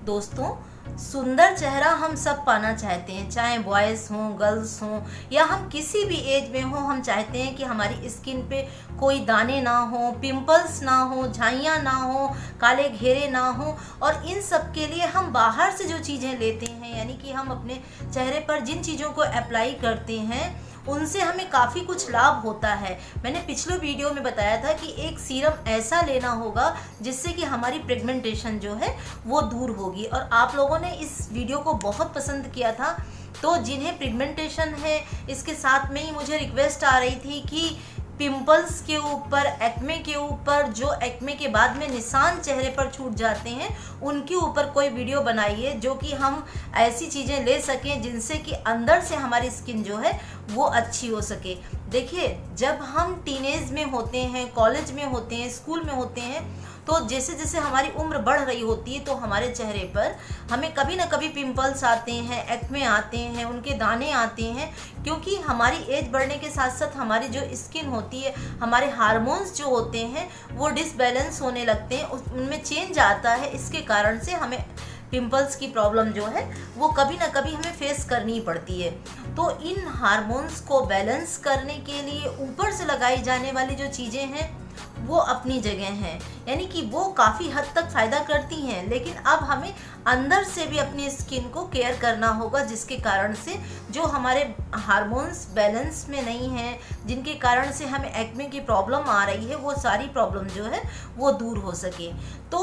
दोस्तों, सुंदर चेहरा हम सब पाना चाहते हैं, चाहे बॉयज़ हों, गर्ल्स हों या हम किसी भी एज में हों। हम चाहते हैं कि हमारी स्किन पे कोई दाने ना हो, पिंपल्स ना हो, झाइयाँ ना हो, काले घेरे ना हो। और इन सब के लिए हम बाहर से जो चीज़ें लेते हैं, यानी कि हम अपने चेहरे पर जिन चीज़ों को अप्लाई करते हैं उनसे हमें काफ़ी कुछ लाभ होता है। मैंने पिछले वीडियो में बताया था कि एक सीरम ऐसा लेना होगा जिससे कि हमारी पिगमेंटेशन जो है वो दूर होगी, और आप लोगों ने इस वीडियो को बहुत पसंद किया था। तो जिन्हें पिगमेंटेशन है, इसके साथ में ही मुझे रिक्वेस्ट आ रही थी कि पिंपल्स के ऊपर, एक्ने के ऊपर, जो एक्ने के बाद में निशान चेहरे पर छूट जाते हैं, उनके ऊपर कोई वीडियो बनाइए जो कि हम ऐसी चीज़ें ले सकें जिनसे कि अंदर से हमारी स्किन जो है वो अच्छी हो सके। देखिए, जब हम टीनेज में होते हैं, कॉलेज में होते हैं, स्कूल में होते हैं, तो जैसे जैसे हमारी उम्र बढ़ रही होती है तो हमारे चेहरे पर हमें कभी ना कभी पिंपल्स आते हैं, एक्ने आते हैं, उनके दाने आते हैं, क्योंकि हमारी एज बढ़ने के साथ साथ हमारी जो स्किन होती है, हमारे हार्मोन्स जो होते हैं वो डिसबैलेंस होने लगते हैं, उनमें चेंज आता है। इसके कारण से हमें पिंपल्स की प्रॉब्लम जो है वो कभी ना कभी हमें फेस करनी पड़ती है। तो इन हार्मोन्स को बैलेंस करने के लिए ऊपर से लगाई जाने वाली जो चीज़ें हैं वो अपनी जगह हैं, यानी कि वो काफ़ी हद तक फ़ायदा करती हैं, लेकिन अब हमें अंदर से भी अपनी स्किन को केयर करना होगा, जिसके कारण से जो हमारे हार्मोन्स बैलेंस में नहीं हैं, जिनके कारण से हमें एक्ने की प्रॉब्लम आ रही है, वो सारी प्रॉब्लम जो है वो दूर हो सके। तो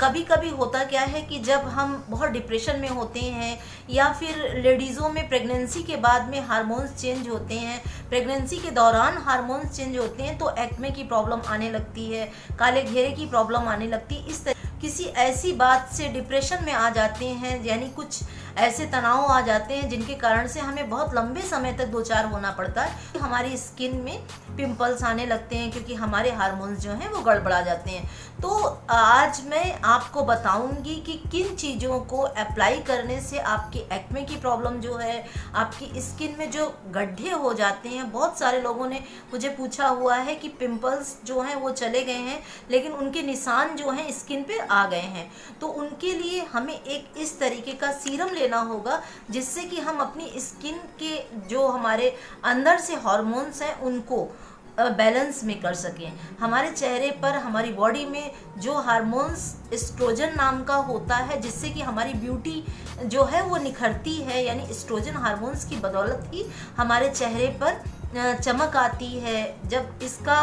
कभी कभी होता क्या है कि जब हम बहुत डिप्रेशन में होते हैं या फिर लेडीज़ों में प्रेगनेंसी के बाद में हार्मोन्स चेंज होते हैं, प्रेगनेंसी के दौरान हार्मोन्स चेंज होते हैं, तो एक्ने की प्रॉब्लम आने लगती है, काले घेरे की प्रॉब्लम आने लगती है। इस तरह किसी ऐसी बात से डिप्रेशन में आ जाते हैं, यानी कुछ ऐसे तनाव आ जाते हैं जिनके कारण से हमें बहुत लंबे समय तक दो चार होना पड़ता है। हमारी स्किन में पिंपल्स आने लगते हैं क्योंकि हमारे हार्मोन्स जो हैं वो गड़बड़ा जाते हैं। तो आज मैं आपको बताऊंगी कि किन चीज़ों को अप्लाई करने से आपकी एक्ने की प्रॉब्लम जो है, आपकी स्किन में जो गड्ढे हो जाते हैं, बहुत सारे लोगों ने मुझे पूछा हुआ है कि पिंपल्स जो हैं वो चले गए हैं लेकिन उनके निशान जो हैं स्किन पे आ गए हैं। तो उनके लिए हमें एक इस तरीके का सीरम लेना होगा जिससे कि हम अपनी स्किन के जो हमारे अंदर से हार्मोन्स हैं उनको बैलेंस में कर सकें। हमारे चेहरे पर, हमारी बॉडी में जो हार्मोन्स एस्ट्रोजन नाम का होता है, जिससे कि हमारी ब्यूटी जो है वो निखरती है, यानी एस्ट्रोजन हार्मोन्स की बदौलत ही हमारे चेहरे पर चमक आती है। जब इसका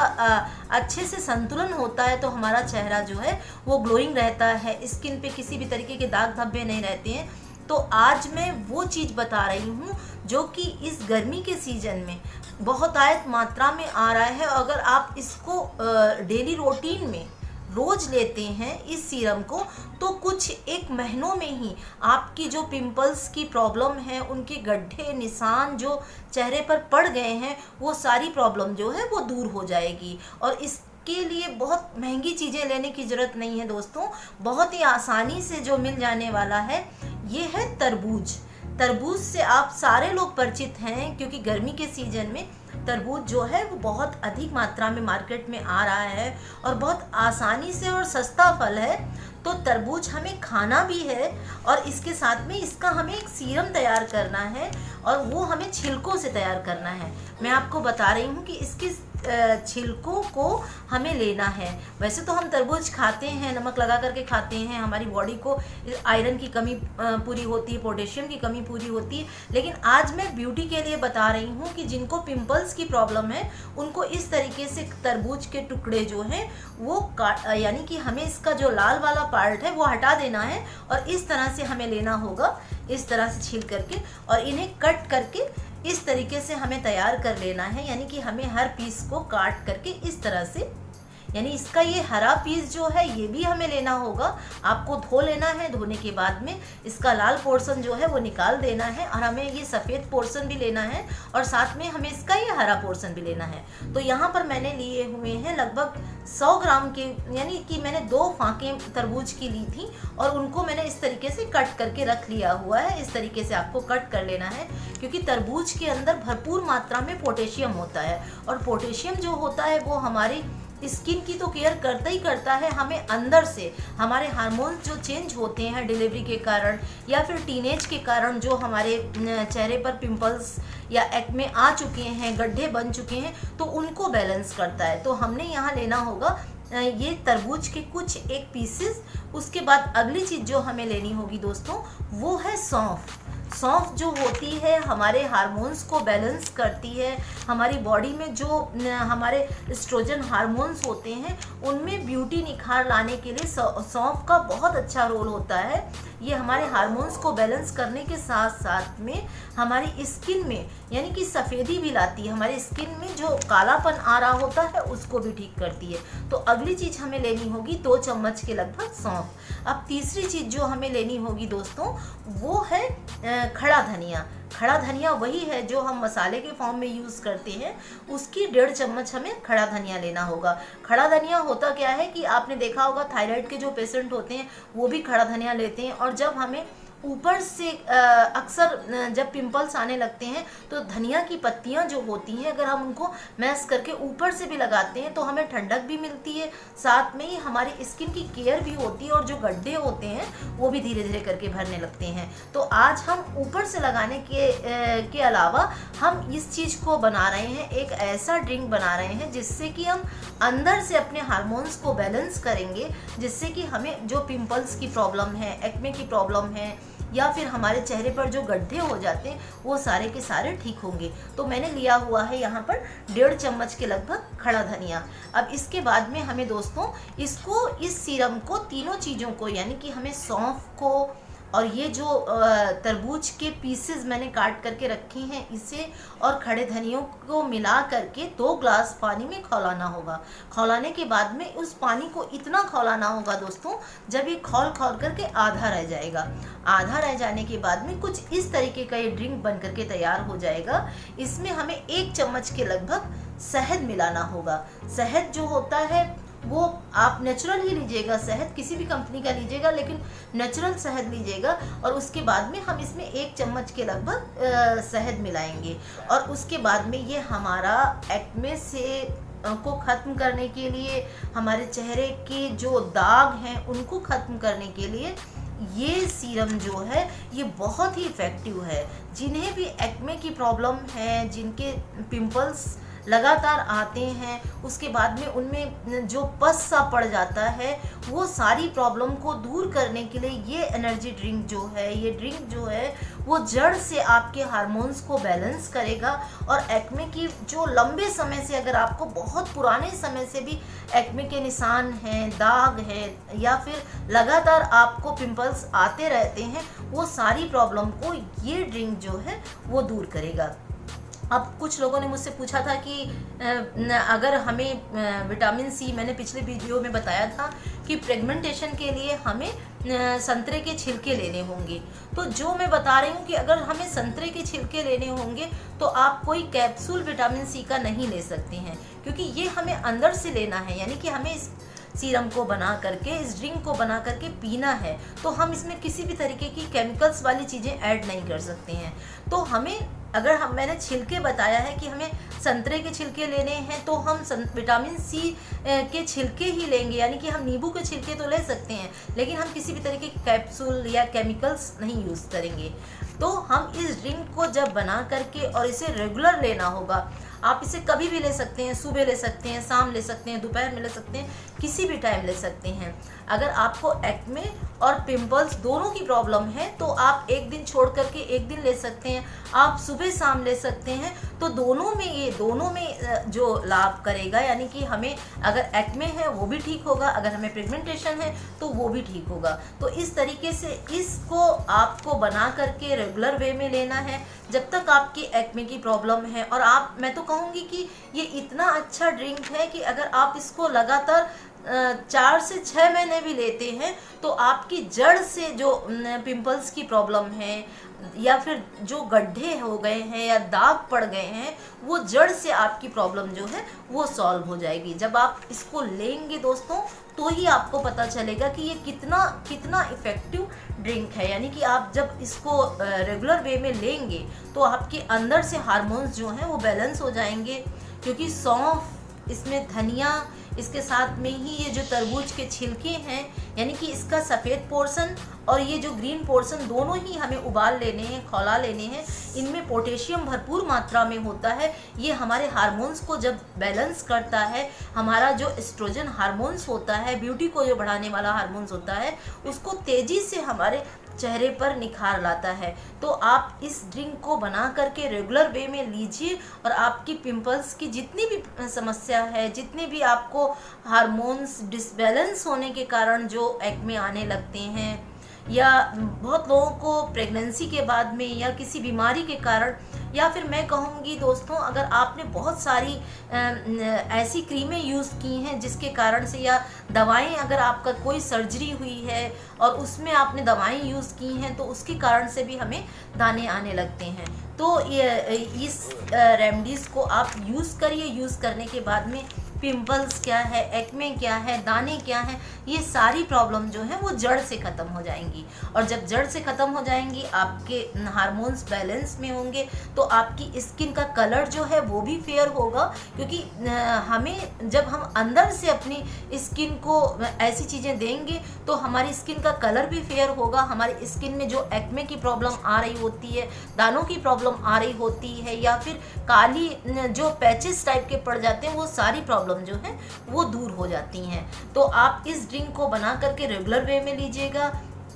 अच्छे से संतुलन होता है तो हमारा चेहरा जो है वो ग्लोइंग रहता है, स्किन पे किसी भी तरीके के दाग धब्बे नहीं रहते हैं। तो आज मैं वो चीज़ बता रही हूँ जो कि इस गर्मी के सीज़न में बहुत आयत मात्रा में आ रहा है। अगर आप इसको डेली रूटीन में रोज लेते हैं इस सीरम को, तो कुछ एक महीनों में ही आपकी जो पिंपल्स की प्रॉब्लम है, उनके गड्ढे निशान जो चेहरे पर पड़ गए हैं, वो सारी प्रॉब्लम जो है वो दूर हो जाएगी। और इसके लिए बहुत महंगी चीज़ें लेने की ज़रूरत नहीं है दोस्तों, बहुत ही आसानी से जो मिल जाने वाला है ये है तरबूज। तरबूज से आप सारे लोग परिचित हैं क्योंकि गर्मी के सीज़न में तरबूज जो है वो बहुत अधिक मात्रा में मार्केट में आ रहा है और बहुत आसानी से और सस्ता फल है। तो तरबूज हमें खाना भी है और इसके साथ में इसका हमें एक सीरम तैयार करना है और वो हमें छिलकों से तैयार करना है। मैं आपको बता रही हूँ कि इसके छिलकों को हमें लेना है। वैसे तो हम तरबूज खाते हैं, नमक लगा करके खाते हैं, हमारी बॉडी को आयरन की कमी पूरी होती है, पोटेशियम की कमी पूरी होती है, लेकिन आज मैं ब्यूटी के लिए बता रही हूँ कि जिनको पिंपल्स की प्रॉब्लम है उनको इस तरीके से तरबूज के टुकड़े जो हैं वो यानी कि हमें इसका जो लाल वाला पार्ट है वो हटा देना है और इस तरह से हमें लेना होगा, इस तरह से छील करके, और इन्हें कट करके इस तरीके से हमें तैयार कर लेना है। यानी कि हमें हर पीस को काट करके इस तरह से, यानी इसका ये हरा पीस जो है ये भी हमें लेना होगा, आपको धो लेना है। धोने के बाद में इसका लाल पोर्शन जो है वो निकाल देना है और हमें ये सफ़ेद पोर्शन भी लेना है और साथ में हमें इसका ये हरा पोर्शन भी लेना है। तो यहाँ पर मैंने लिए हुए हैं लगभग 100 ग्राम के, यानी कि मैंने 2 फाँकें तरबूज की ली थी और उनको मैंने इस तरीके से कट करके रख लिया हुआ है। इस तरीके से आपको कट कर लेना है क्योंकि तरबूज के अंदर भरपूर मात्रा में पोटेशियम होता है और पोटेशियम जो होता है वो हमारी स्किन की तो केयर करता ही करता है, हमें अंदर से हमारे हार्मोन्स जो चेंज होते हैं डिलीवरी के कारण या फिर टीनेज के कारण, जो हमारे चेहरे पर पिंपल्स या एक्ने आ चुके हैं, गड्ढे बन चुके हैं, तो उनको बैलेंस करता है। तो हमने यहाँ लेना होगा ये तरबूज के कुछ एक पीसेस। उसके बाद अगली चीज़ जो हमें लेनी होगी दोस्तों वो है सौंफ। सौंफ जो होती है हमारे हार्मोन्स को बैलेंस करती है, हमारी बॉडी में जो हमारे एस्ट्रोजन हार्मोन्स होते हैं उनमें ब्यूटी निखार लाने के लिए सौंफ का बहुत अच्छा रोल होता है। ये हमारे हार्मोन्स को बैलेंस करने के साथ साथ में हमारी स्किन में यानी कि सफ़ेदी भी लाती है, हमारी स्किन में जो कालापन आ रहा होता है उसको भी ठीक करती है। तो अगली चीज़ हमें लेनी होगी 2 चम्मच के लगभग सौंफ। अब तीसरी चीज़ जो हमें लेनी होगी दोस्तों वो है खड़ा धनिया। खड़ा धनिया वही है जो हम मसाले के फॉर्म में यूज़ करते हैं, उसकी 1.5 चम्मच हमें खड़ा धनिया लेना होगा। खड़ा धनिया होता क्या है कि आपने देखा होगा थायराइड के जो पेशेंट होते हैं वो भी खड़ा धनिया लेते हैं, और जब हमें ऊपर से अक्सर जब पिंपल्स आने लगते हैं तो धनिया की पत्तियां जो होती हैं अगर हम उनको मैश करके ऊपर से भी लगाते हैं तो हमें ठंडक भी मिलती है, साथ में ही हमारी स्किन की केयर भी होती है और जो गड्ढे होते हैं वो भी धीरे धीरे करके भरने लगते हैं। तो आज हम ऊपर से लगाने के अलावा हम इस चीज़ को बना रहे हैं, एक ऐसा ड्रिंक बना रहे हैं जिससे कि हम अंदर से अपने हार्मोन्स को बैलेंस करेंगे, जिससे कि हमें जो पिंपल्स की प्रॉब्लम है, एक्ने की प्रॉब्लम है या फिर हमारे चेहरे पर जो गड्ढे हो जाते हैं वो सारे के सारे ठीक होंगे। तो मैंने लिया हुआ है यहाँ पर 1.5 चम्मच के लगभग खड़ा धनिया। अब इसके बाद में हमें दोस्तों इसको, इस सीरम को, तीनों चीज़ों को यानी कि हमें सौंफ को और ये जो तरबूज के पीसेस मैंने काट करके रखी हैं इसे और खड़े धनियों को मिला करके 2 ग्लास पानी में खौलाना होगा। खौलाने के बाद में उस पानी को इतना खौलाना होगा दोस्तों जब ये खौल करके आधा रह जाएगा। आधा रह जाने के बाद में कुछ इस तरीके का ये ड्रिंक बन करके तैयार हो जाएगा। इसमें हमें 1 चम्मच के लगभग शहद मिलाना होगा। शहद जो होता है वो आप नेचुरल ही लीजिएगा, शहद किसी भी कंपनी का लीजिएगा लेकिन नेचुरल शहद लीजिएगा। और उसके बाद में हम इसमें 1 चम्मच के लगभग शहद मिलाएंगे और उसके बाद में ये हमारा एक्ने से को ख़त्म करने के लिए, हमारे चेहरे के जो दाग हैं उनको ख़त्म करने के लिए ये सीरम जो है ये बहुत ही इफ़ेक्टिव है। जिन्हें भी एक्ने की प्रॉब्लम है, जिनके पिंपल्स लगातार आते हैं, उसके बाद में उनमें जो पस सा पड़ जाता है, वो सारी प्रॉब्लम को दूर करने के लिए ये एनर्जी ड्रिंक जो है, ये ड्रिंक जो है वो जड़ से आपके हार्मोन्स को बैलेंस करेगा। और एक्ने की जो लंबे समय से, अगर आपको बहुत पुराने समय से भी एक्ने के निशान हैं, दाग है या फिर लगातार आपको पिंपल्स आते रहते हैं, वो सारी प्रॉब्लम को ये ड्रिंक जो है वो दूर करेगा। अब कुछ लोगों ने मुझसे पूछा था कि अगर हमें विटामिन सी, मैंने पिछले वीडियो में बताया था कि प्रेगमेंटेशन के लिए हमें संतरे के छिलके लेने होंगे। तो जो मैं बता रही हूँ कि अगर हमें संतरे के छिलके लेने होंगे तो आप कोई कैप्सूल विटामिन सी का नहीं ले सकते हैं, क्योंकि ये हमें अंदर से लेना है। यानी कि हमें इस सीरम को बना करके, इस ड्रिंक को बना करके पीना है, तो हम इसमें किसी भी तरीके की केमिकल्स वाली चीज़ें ऐड नहीं कर सकते हैं। तो हमें, अगर मैंने छिलके बताया है कि हमें संतरे के छिलके लेने हैं तो हम विटामिन सी के छिलके ही लेंगे। यानी कि हम नींबू के छिलके तो ले सकते हैं लेकिन हम किसी भी तरीके के कैप्सूल या केमिकल्स नहीं यूज़ करेंगे। तो हम इस ड्रिंक को जब बना करके, और इसे रेगुलर लेना होगा, आप इसे कभी भी ले सकते हैं, सुबह ले सकते हैं, शाम ले सकते हैं, दोपहर में ले सकते हैं, किसी भी टाइम ले सकते हैं। अगर आपको एक्ने और पिंपल्स दोनों की प्रॉब्लम है तो आप एक दिन छोड़ करके एक दिन ले सकते हैं, आप सुबह शाम ले सकते हैं। तो दोनों में जो लाभ करेगा, यानी कि हमें अगर एक्ने है वो भी ठीक होगा, अगर हमें पिगमेंटेशन है तो वो भी ठीक होगा। तो इस तरीके से इसको आपको बना करके रेगुलर वे में लेना है जब तक आपकी एक्ने की प्रॉब्लम है। और मैं तो कहूँगी कि ये इतना अच्छा ड्रिंक है कि अगर आप इसको लगातार 4 से 6 महीने भी लेते हैं तो आपकी जड़ से जो पिंपल्स की प्रॉब्लम है या फिर जो गड्ढे हो गए हैं या दाग पड़ गए हैं, वो जड़ से आपकी प्रॉब्लम जो है वो सॉल्व हो जाएगी। जब आप इसको लेंगे दोस्तों तो ही आपको पता चलेगा कि ये कितना इफ़ेक्टिव ड्रिंक है। यानी कि आप जब इसको रेगुलर वे में लेंगे तो आपके अंदर से हार्मोन्स जो हैं वो बैलेंस हो जाएंगे, क्योंकि सौंफ इसमें धनिया, इसके साथ में ही ये जो तरबूज के छिलके हैं, यानी कि इसका सफ़ेद पोर्शन और ये जो ग्रीन पोर्शन, दोनों ही हमें उबाल लेने हैं, खौला लेने हैं। इनमें पोटेशियम भरपूर मात्रा में होता है। ये हमारे हार्मोन्स को जब बैलेंस करता है, हमारा जो एस्ट्रोजन हार्मोन्स होता है, ब्यूटी को जो बढ़ाने वाला हार्मोन्स होता है, उसको तेज़ी से हमारे चेहरे पर निखार लाता है। तो आप इस ड्रिंक को बना करके रेगुलर वे में लीजिए और आपकी पिंपल्स की जितनी भी समस्या है, जितने भी आपको हार्मोन्स डिसबैलेंस होने के कारण जो एक्ने आने लगते हैं, या बहुत लोगों को प्रेगनेंसी के बाद में या किसी बीमारी के कारण, या फिर मैं कहूँगी दोस्तों, अगर आपने बहुत सारी ऐसी क्रीमें यूज़ की हैं जिसके कारण से, या दवाएं, अगर आपका कोई सर्जरी हुई है और उसमें आपने दवाएं यूज़ की हैं, तो उसके कारण से भी हमें दाने आने लगते हैं। तो इस रेमेडीज़ को आप यूज़ करिए। यूज़ करने के बाद में पिंपल्स क्या है, एक्ने क्या है, दाने क्या हैं, ये सारी प्रॉब्लम जो है वो जड़ से ख़त्म हो जाएंगी। और जब जड़ से ख़त्म हो जाएंगी, आपके हार्मोन्स बैलेंस में होंगे, तो आपकी स्किन का कलर जो है वो भी फेयर होगा। क्योंकि हमें जब हम अंदर से अपनी स्किन को ऐसी चीज़ें देंगे तो हमारी स्किन का कलर भी फेयर होगा। हमारी स्किन में जो एक्ने की प्रॉब्लम आ रही होती है, दानों की प्रॉब्लम आ रही होती है, या फिर काली जो पैचेस टाइप के पड़ जाते हैं, वो सारी प्रॉब्लम जो है वो दूर हो जाती हैं। तो आप इस ड्रिंक को बना करके रेगुलर वे में लीजिएगा।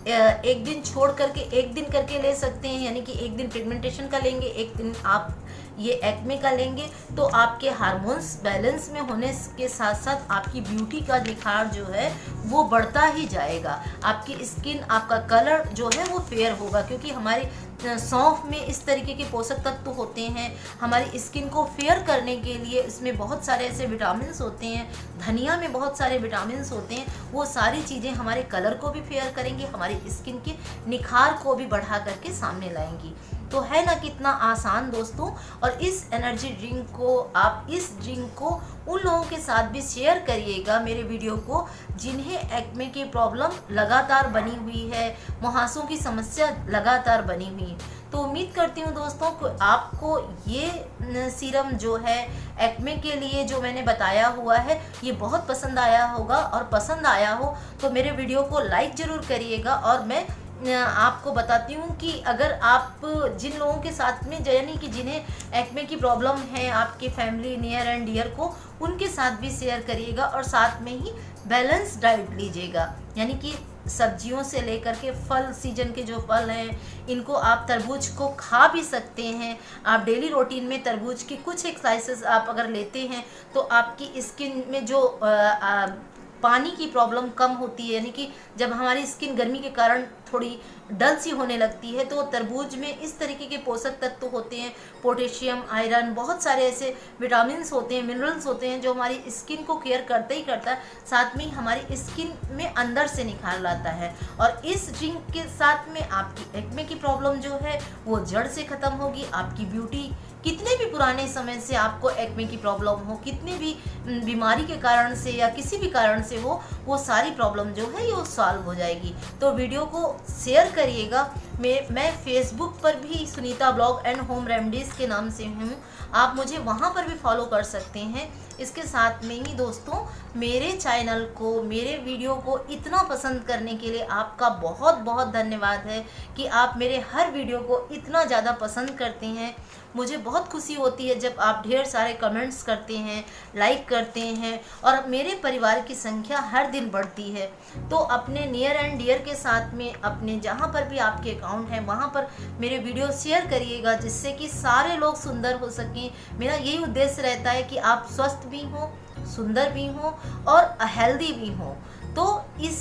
एक दिन छोड़ करके एक दिन करके ले सकते हैं, यानी कि एक दिन पिगमेंटेशन का लेंगे, एक दिन आप ये एक्ने का लेंगे, तो आपके हार्मोन्स बैलेंस में होने के साथ साथ आपकी ब्यूटी का निखार जो है वो बढ़ता ही जाएगा। आपकी स्किन, आपका कलर जो है वो फेयर होगा। क्योंकि हमारे सौंफ में इस तरीके के पोषक तत्व होते हैं हमारी स्किन को फेयर करने के लिए। इसमें बहुत सारे ऐसे विटामिन्स होते हैं, धनिया में बहुत सारे विटामिन्स होते हैं। वो सारी चीज़ें हमारे कलर को भी फेयर करेंगी, हमारी स्किन के निखार को भी बढ़ा करके सामने लाएंगी। तो है ना कितना आसान दोस्तों। और इस एनर्जी ड्रिंक को, आप इस ड्रिंक को उन लोगों के साथ भी शेयर करिएगा, मेरे वीडियो को, जिन्हें एक्ने की प्रॉब्लम लगातार बनी हुई है, मुहासों की समस्या लगातार बनी हुई है। तो उम्मीद करती हूँ दोस्तों कि आपको ये सीरम जो है एक्ने के लिए जो मैंने बताया हुआ है, ये बहुत पसंद आया होगा। और पसंद आया हो तो मेरे वीडियो को लाइक ज़रूर करिएगा। और मैं आपको बताती हूँ कि अगर आप जिन लोगों के साथ में, यानी कि जिन्हें एक्ने की प्रॉब्लम है, आपके फैमिली नियर एंड डियर को, उनके साथ भी शेयर करिएगा। और साथ में ही बैलेंस डाइट लीजिएगा, यानी कि सब्जियों से लेकर के फल, सीजन के जो फल हैं, इनको आप तरबूज को खा भी सकते हैं। आप डेली रूटीन में तरबूज की कुछ एक स्लाइसेस आप अगर लेते हैं तो आपकी स्किन में जो पानी की प्रॉब्लम कम होती है, यानी कि जब हमारी स्किन गर्मी के कारण थोड़ी डल सी होने लगती है, तो तरबूज में इस तरीके के पोषक तत्व होते हैं, पोटेशियम, आयरन, बहुत सारे ऐसे विटामिन्स होते हैं, मिनरल्स होते हैं, जो हमारी स्किन को केयर करता ही करता है, साथ में हमारी स्किन में अंदर से निखार लाता है। और इस ड्रिंक के साथ में आपकी एक्ने की प्रॉब्लम जो है वो जड़ से ख़त्म होगी। आपकी ब्यूटी, कितने भी पुराने समय से आपको एक्ने की प्रॉब्लम हो, कितने भी बीमारी के कारण से या किसी भी कारण से हो, वो सारी प्रॉब्लम जो है ये सॉल्व हो जाएगी। तो वीडियो को शेयर करिएगा। मैं फेसबुक पर भी Sunita blog and home remedies के नाम से हूँ, आप मुझे वहाँ पर भी फॉलो कर सकते हैं। इसके साथ में ही दोस्तों, मेरे चैनल को, मेरे वीडियो को इतना पसंद करने के लिए आपका बहुत बहुत धन्यवाद है कि आप मेरे हर वीडियो को इतना ज़्यादा पसंद करते हैं। मुझे बहुत खुशी होती है जब आप ढेर सारे कमेंट्स करते हैं, लाइक करते हैं, और मेरे परिवार की संख्या हर दिन बढ़ती है। तो अपने नियर एंड डियर के साथ में, अपने जहाँ पर भी आपके अकाउंट हैं वहाँ पर मेरे वीडियो शेयर करिएगा, जिससे कि सारे लोग सुंदर हो सकें। मेरा यही उद्देश्य रहता है कि आप स्वस्थ भी हों, सुंदर भी हों और हेल्दी भी हों। तो इस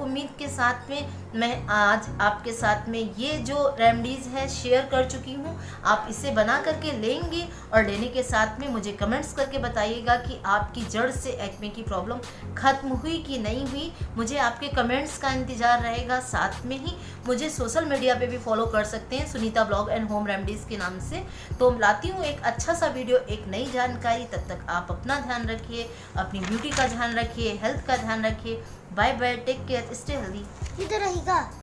उम्मीद के साथ में मैं आज आपके साथ में ये जो रेमेडीज़ है शेयर कर चुकी हूँ। आप इसे बना करके लेंगे और लेने के साथ में मुझे कमेंट्स करके बताइएगा कि आपकी जड़ से एक्ने की प्रॉब्लम ख़त्म हुई कि नहीं हुई। मुझे आपके कमेंट्स का इंतज़ार रहेगा। साथ में ही मुझे सोशल मीडिया पे भी फॉलो कर सकते हैं, Sunita blog and home remedies के नाम से। तो लाती हूँ एक अच्छा सा वीडियो, एक नई जानकारी। तब तक आप अपना ध्यान रखिए, अपनी ब्यूटी का ध्यान रखिए, हेल्थ का ध्यान रखिए। Bye bye, take care, stay healthy. इधर रहेगा।